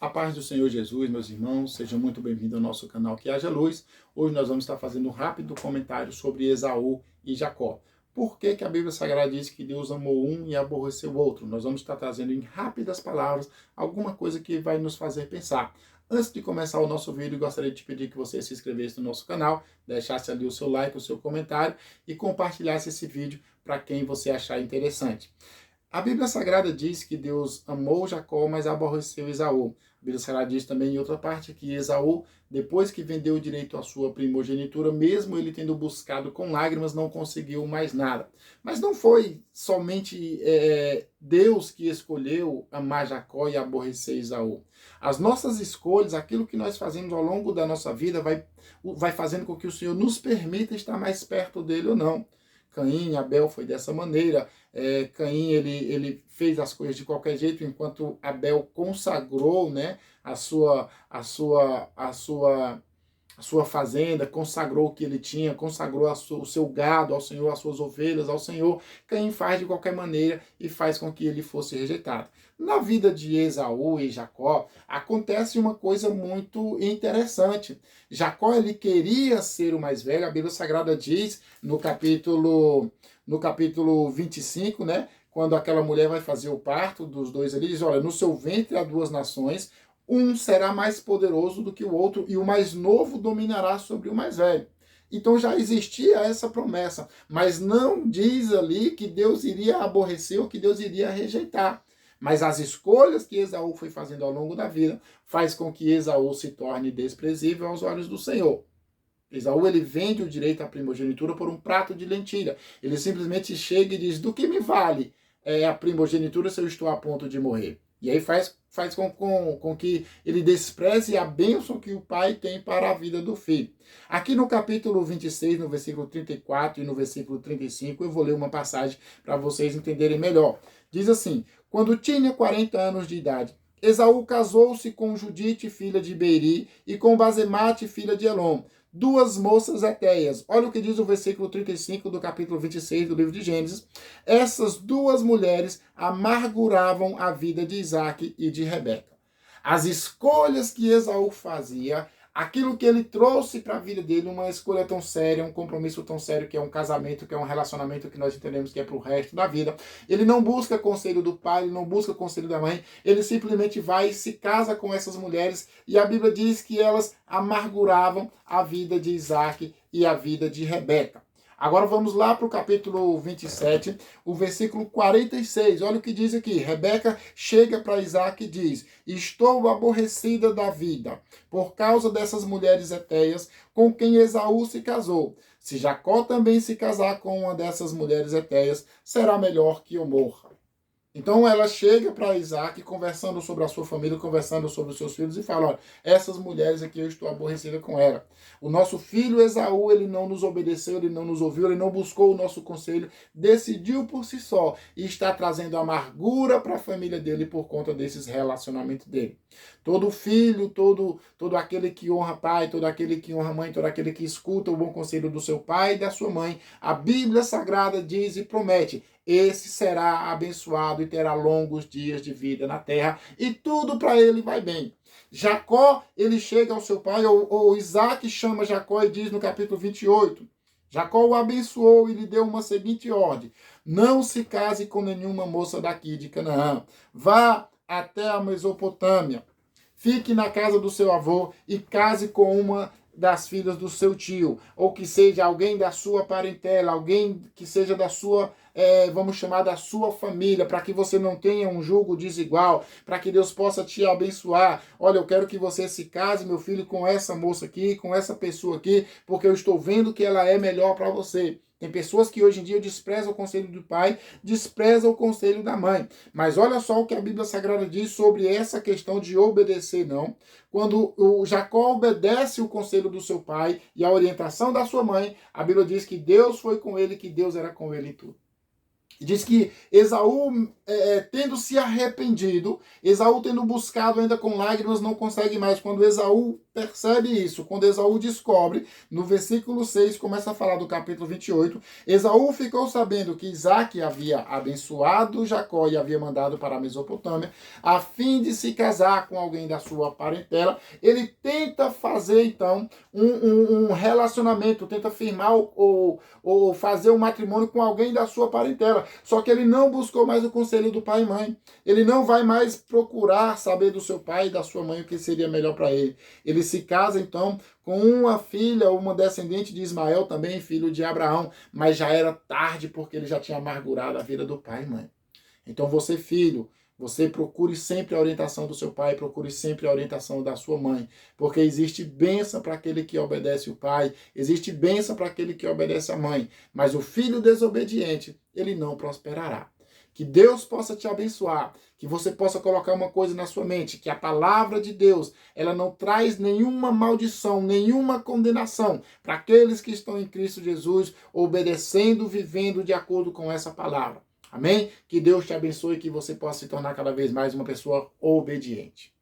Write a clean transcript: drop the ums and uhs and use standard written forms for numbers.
A paz do Senhor Jesus, meus irmãos, sejam muito bem-vindos ao nosso canal Que Haja Luz. Hoje nós vamos estar fazendo um rápido comentário sobre Esaú e Jacó. Por que que a Bíblia Sagrada diz que Deus amou um e aborreceu o outro? Nós vamos estar trazendo em rápidas palavras alguma coisa que vai nos fazer pensar. Antes de começar o nosso vídeo, gostaria de te pedir que você se inscrevesse no nosso canal, deixasse ali o seu like, o seu comentário e compartilhasse esse vídeo para quem você achar interessante. A Bíblia Sagrada diz que Deus amou Jacó, mas aborreceu Esaú. A Bíblia Sagrada diz também em outra parte que Esaú, depois que vendeu o direito à sua primogenitura, mesmo ele tendo buscado com lágrimas, não conseguiu mais nada. Mas não foi somente Deus que escolheu amar Jacó e aborrecer Esaú. As nossas escolhas, aquilo que nós fazemos ao longo da nossa vida, vai fazendo com que o Senhor nos permita estar mais perto dele ou não. Caim, Abel foi dessa maneira. Caim ele fez as coisas de qualquer jeito, enquanto Abel consagrou, né, a sua fazenda, consagrou o que ele tinha, consagrou o seu gado ao Senhor, as suas ovelhas ao Senhor. Caim faz de qualquer maneira e faz com que ele fosse rejeitado. Na vida de Esaú e Jacó, acontece uma coisa muito interessante. Jacó, ele queria ser o mais velho. A Bíblia Sagrada diz no capítulo 25, né, quando aquela mulher vai fazer o parto dos dois ali, diz, olha, no seu ventre há duas nações, um será mais poderoso do que o outro, e o mais novo dominará sobre o mais velho. Então já existia essa promessa, mas não diz ali que Deus iria aborrecer ou que Deus iria rejeitar. Mas as escolhas que Esaú foi fazendo ao longo da vida faz com que Esaú se torne desprezível aos olhos do Senhor. Esaú, ele vende o direito à primogenitura por um prato de lentilha. Ele simplesmente chega e diz, do que me vale a primogenitura se eu estou a ponto de morrer? E aí faz com que ele despreze a bênção que o pai tem para a vida do filho. Aqui no capítulo 26, no versículo 34 e no versículo 35, eu vou ler uma passagem para vocês entenderem melhor. Diz assim, quando tinha 40 anos de idade, Esaú casou-se com Judite, filha de Beeri, e com Basemate, filha de Elom, duas moças hetéias. Olha o que diz o versículo 35 do capítulo 26 do livro de Gênesis. Essas duas mulheres amarguravam a vida de Isaac e de Rebeca. As escolhas que Esaú fazia, aquilo que ele trouxe para a vida dele, uma escolha tão séria, um compromisso tão sério, que é um casamento, que é um relacionamento que nós entendemos que é para o resto da vida. Ele não busca conselho do pai, ele não busca conselho da mãe, ele simplesmente vai e se casa com essas mulheres, e a Bíblia diz que elas amarguravam a vida de Isaac e a vida de Rebeca. Agora vamos lá para o capítulo 27, o versículo 46. Olha o que diz aqui. Rebeca chega para Isaac e diz, estou aborrecida da vida, por causa dessas mulheres hetéias com quem Esaú se casou. Se Jacó também se casar com uma dessas mulheres hetéias, será melhor que eu morra. Então ela chega para Isaac, conversando sobre a sua família, conversando sobre os seus filhos, e fala, olha, essas mulheres aqui eu estou aborrecida com ela. O nosso filho Esaú, ele não nos obedeceu, ele não nos ouviu, ele não buscou o nosso conselho, decidiu por si só e está trazendo amargura para a família dele por conta desses relacionamentos dele. Todo filho, todo aquele que honra pai, todo aquele que honra mãe, todo aquele que escuta o bom conselho do seu pai e da sua mãe, a Bíblia Sagrada diz e promete, esse será abençoado e terá longos dias de vida na terra, e tudo para ele vai bem. Jacó, ele chega ao seu pai, ou Isaac chama Jacó e diz no capítulo 28, Jacó o abençoou e lhe deu uma seguinte ordem, não se case com nenhuma moça daqui de Canaã, vá até a Mesopotâmia, fique na casa do seu avô e case com uma das filhas do seu tio, ou que seja alguém da sua parentela, alguém que seja da sua, vamos chamar da sua família, para que você não tenha um julgo desigual, para que Deus possa te abençoar. Olha, eu quero que você se case, meu filho, com essa moça aqui, com essa pessoa aqui, porque eu estou vendo que ela é melhor para você. Tem pessoas que hoje em dia desprezam o conselho do pai, desprezam o conselho da mãe. Mas olha só o que a Bíblia Sagrada diz sobre essa questão de obedecer, não. Quando o Jacó obedece o conselho do seu pai e a orientação da sua mãe, a Bíblia diz que Deus foi com ele, que Deus era com ele em tudo. Diz que Esaú, tendo se arrependido, Esaú tendo buscado ainda com lágrimas, não consegue mais. Quando Esaú percebe isso quando Esaú descobre, no versículo 6, começa a falar do capítulo 28, Esaú ficou sabendo que Isaque havia abençoado Jacó e havia mandado para a Mesopotâmia, a fim de se casar com alguém da sua parentela. Ele tenta fazer, então, um relacionamento, tenta firmar ou fazer um matrimônio com alguém da sua parentela. Só que ele não buscou mais o conselho do pai e mãe. Ele não vai mais procurar saber do seu pai e da sua mãe o que seria melhor para ele. Ele se casa, então, com uma filha, uma descendente de Ismael, também filho de Abraão, mas já era tarde porque ele já tinha amargurado a vida do pai e mãe. Então você, filho, você procure sempre a orientação do seu pai, procure sempre a orientação da sua mãe, porque existe bênção para aquele que obedece o pai, existe bênção para aquele que obedece a mãe, mas o filho desobediente, ele não prosperará. Que Deus possa te abençoar, que você possa colocar uma coisa na sua mente, que a palavra de Deus, ela não traz nenhuma maldição, nenhuma condenação para aqueles que estão em Cristo Jesus, obedecendo, vivendo de acordo com essa palavra. Amém? Que Deus te abençoe e que você possa se tornar cada vez mais uma pessoa obediente.